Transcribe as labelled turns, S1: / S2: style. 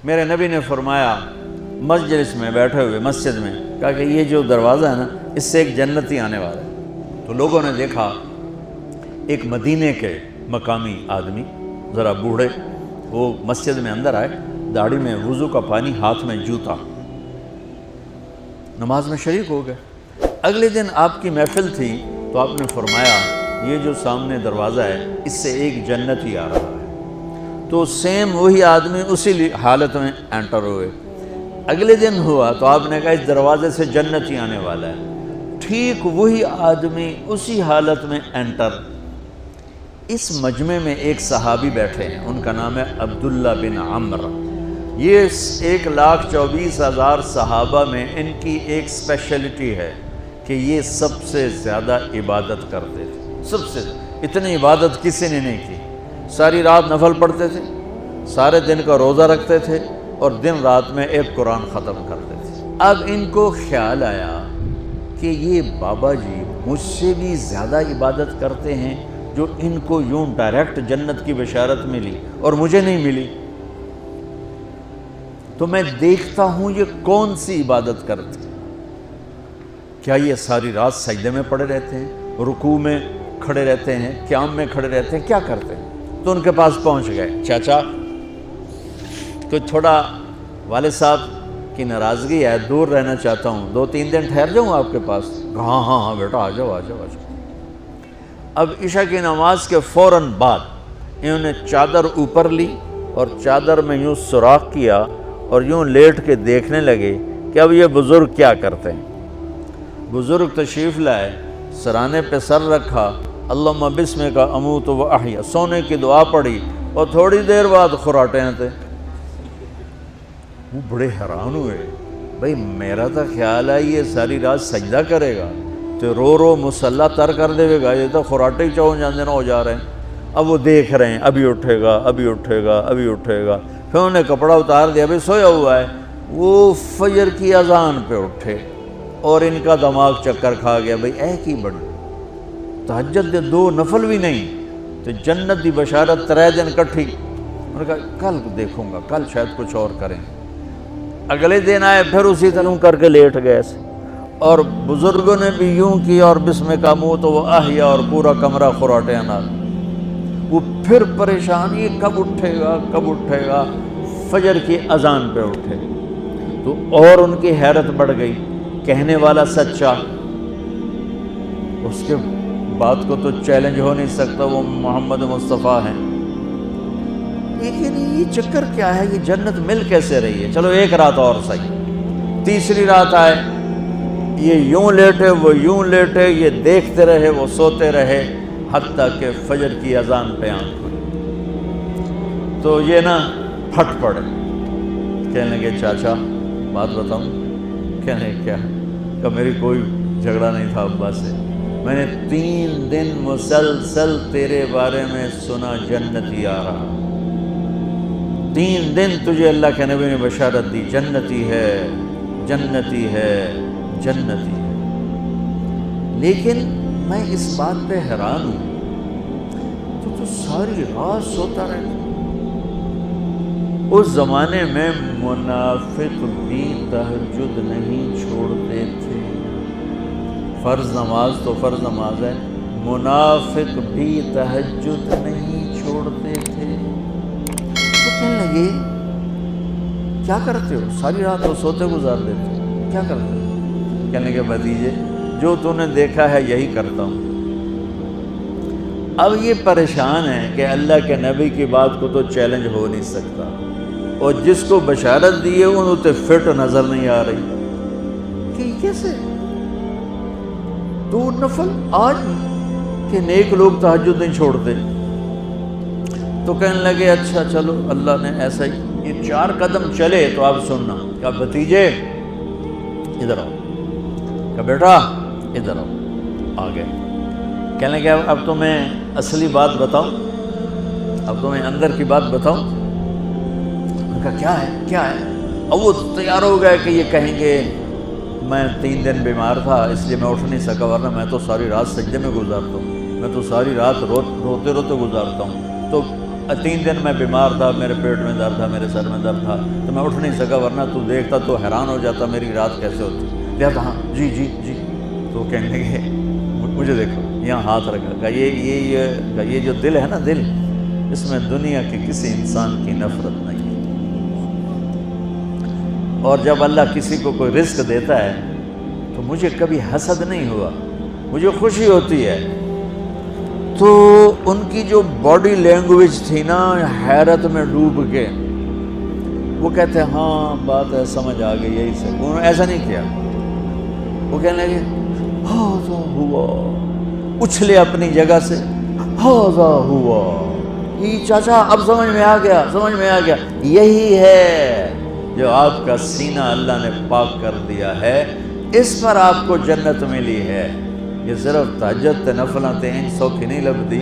S1: میرے نبی نے فرمایا مجلس میں بیٹھے ہوئے مسجد میں، کہا کہ یہ جو دروازہ ہے نا اس سے ایک جنتی آنے والا ہے۔ تو لوگوں نے دیکھا ایک مدینے کے مقامی آدمی ذرا بوڑھے، وہ مسجد میں اندر آئے، داڑھی میں وضو کا پانی، ہاتھ میں جوتا، نماز میں شریک ہو گئے۔ اگلے دن آپ کی محفل تھی تو آپ نے فرمایا یہ جو سامنے دروازہ ہے اس سے ایک جنتی آ رہا ہے۔ تو سیم وہی آدمی اسی حالت میں انٹر ہوئے۔ اگلے دن ہوا تو آپ نے کہا اس دروازے سے جنتی آنے والا ہے، ٹھیک وہی آدمی اسی حالت میں انٹر۔ اس مجمع میں ایک صحابی بیٹھے ہیں، ان کا نام ہے عبداللہ بن عمرو۔ یہ 1,24,000 صحابہ میں ان کی ایک اسپیشلٹی ہے کہ یہ سب سے زیادہ عبادت کرتے تھے، سب سے اتنی عبادت کسی نے نہیں کی۔ ساری رات نفل پڑھتے تھے، سارے دن کا روزہ رکھتے تھے اور دن رات میں ایک قرآن ختم کرتے تھے۔ اب ان کو خیال آیا کہ یہ بابا جی مجھ سے بھی زیادہ عبادت کرتے ہیں، جو ان کو یوں ڈائریکٹ جنت کی بشارت ملی اور مجھے نہیں ملی، تو میں دیکھتا ہوں یہ کون سی عبادت کرتے ہیں۔ کیا یہ ساری رات سجدے میں پڑے رہتے ہیں، رکوع میں کھڑے رہتے ہیں، قیام میں کھڑے رہتے ہیں، کیا کرتے ہیں؟ تو ان کے پاس پہنچ گئے، چاچا کوئی تھوڑا والد صاحب کی ناراضگی ہے، دور رہنا چاہتا ہوں، 2-3 دن ٹھہر جاؤں آپ کے پاس؟ ہاں ہاں ہاں بیٹا آ جاؤ آ جاؤ آ جاؤ۔ اب عشاء کی نماز کے فوراً بعد انہوں نے چادر اوپر لی اور چادر میں یوں سوراخ کیا اور یوں لیٹ کے دیکھنے لگے کہ اب یہ بزرگ کیا کرتے ہیں۔ بزرگ تشریف لائے، سرانے پہ سر رکھا، اللہم بسمک اموت و احیا، سونے کی دعا پڑھی اور تھوڑی دیر بعد خراٹے تھے۔ وہ بڑے حیران ہوئے، بھئی میرا تو خیال ہے یہ ساری رات سجدہ کرے گا تو رو رو مصلی تر کر دے گا، یہ تو خراٹے ہی چون جاندے نہ ہو جا رہے ہیں۔ اب وہ دیکھ رہے ہیں ابھی اٹھے گا ابھی اٹھے گا ابھی اٹھے گا، پھر انہوں نے کپڑا اتار دیا، ابھی سویا ہوا ہے۔ وہ فجر کی اذان پہ اٹھے اور ان کا دماغ چکر کھا گیا، بھئی اے کی بڑی تہجد دے 2 نفل بھی نہیں تو جنت دی بشارت 3 دن کٹھی۔ انہوں نے کہا کل دیکھوں گا، کل شاید کچھ اور کریں۔ اگلے دن آئے، پھر اسی طرح کر کے لیٹ گئے ایسے، اور بزرگوں نے بھی یوں کیا اور بسمک اموت و احیا اور پورا کمرہ خراٹے انار۔ وہ پھر پریشان، یہ کب اٹھے گا کب اٹھے گا؟ فجر کی اذان پہ اٹھے تو اور ان کی حیرت بڑھ گئی، کہنے والا سچا، اس کے بات کو تو چیلنج ہو نہیں سکتا، وہ محمد مصطفیٰ ہیں، لیکن یہ چکر کیا ہے، یہ جنت مل کیسے رہی ہے؟ چلو ایک رات اور صحیح۔ تیسری رات آئے، یہ یوں لیٹے وہ یوں لیٹے، یہ دیکھتے رہے وہ سوتے رہے، حتیٰ کہ فجر کی اذان پہ آنکھ کھلی تو یہ نا پھٹ پڑے، کہنے لگے چاچا بات بتاؤں؟ کہنے کیا؟ کہ میری کوئی جھگڑا نہیں تھا ابا سے، میں نے 3 دن مسلسل تیرے بارے میں سنا جنتی آ رہا، 3 دن تجھے اللہ کے نبی نے بشارت دی جنتی ہے جنتی ہے جنتی ہے، لیکن میں اس بات پہ حیران ہوں تو ساری رات سوتا رہتا۔ اس زمانے میں منافق بھی تہجد نہیں چھوڑتے تھے، فرض نماز تو فرض نماز ہے، منافق بھی تہجد نہیں چھوڑتے تھے۔ تو کہنے لگے کیا کرتے ہو؟ ساری رات تو سوتے گزار دیتے ہو، کیا کرتے ہو؟ کہنے لگے بھتیجے جو تو نے دیکھا ہے یہی کرتا ہوں۔ اب یہ پریشان ہے کہ اللہ کے نبی کی بات کو تو چیلنج ہو نہیں سکتا، اور جس کو بشارت دی ہے انہوں تے فٹ نظر نہیں آ رہی کہ کیسے 2 نفل آج کہ نیک لوگ تہجد نہیں چھوڑتے۔ تو کہنے لگے اچھا چلو اللہ نے ایسا ہی، یہ 4 قدم چلے تو آپ سننا، کہا بھتیجے ادھر آؤ، کہا بیٹا ادھر آؤ، آ گئے۔ کہنے لگے اب تو میں اصلی بات بتاؤں، اب تو میں اندر کی بات بتاؤں؟ ان کا کیا ہے کیا ہے؟ اب وہ تیار ہو گئے کہ یہ کہیں گے میں 3 دن بیمار تھا اس لیے میں اٹھ نہیں سکا، ورنہ میں تو ساری رات سجدے میں گزارتا ہوں، میں تو ساری رات روتے روتے گزارتا ہوں۔ تو 3 دن میں بیمار تھا، میرے پیٹ میں درد تھا، میرے سر میں درد تھا، تو میں اٹھ نہیں سکا، ورنہ تو دیکھتا تو حیران ہو جاتا میری رات کیسے ہوتی۔ لہذا ہاں جی جی جی، تو کہنے لگے مجھے دیکھو، یہاں ہاتھ رکھا، کہا یہ جو دل ہے نا، دل، اس میں دنیا کے کسی انسان کی نفرت نہیں ہے۔ اور جب اللہ کسی کو کوئی رزق دیتا ہے تو مجھے کبھی حسد نہیں ہوا، مجھے خوشی ہوتی ہے۔ تو ان کی جو باڈی لینگویج تھی نا، حیرت میں ڈوب کے، وہ کہتے ہیں ہاں بات ہے، سمجھ آ گئی، یہی سے۔ انہوں نے ایسا نہیں کیا، وہ کہنے لگے ہاذا ہوا، اچھلے اپنی جگہ سے، ہاذا ہوا، یہ چاچا اب سمجھ میں آ گیا، سمجھ میں آ گیا، یہی ہے جو آپ کا سینہ اللہ نے پاک کر دیا ہے، اس پر آپ کو جنت ملی ہے۔ یہ صرف تہجد تے نفلاں تے سوکھی نہیں لبدی۔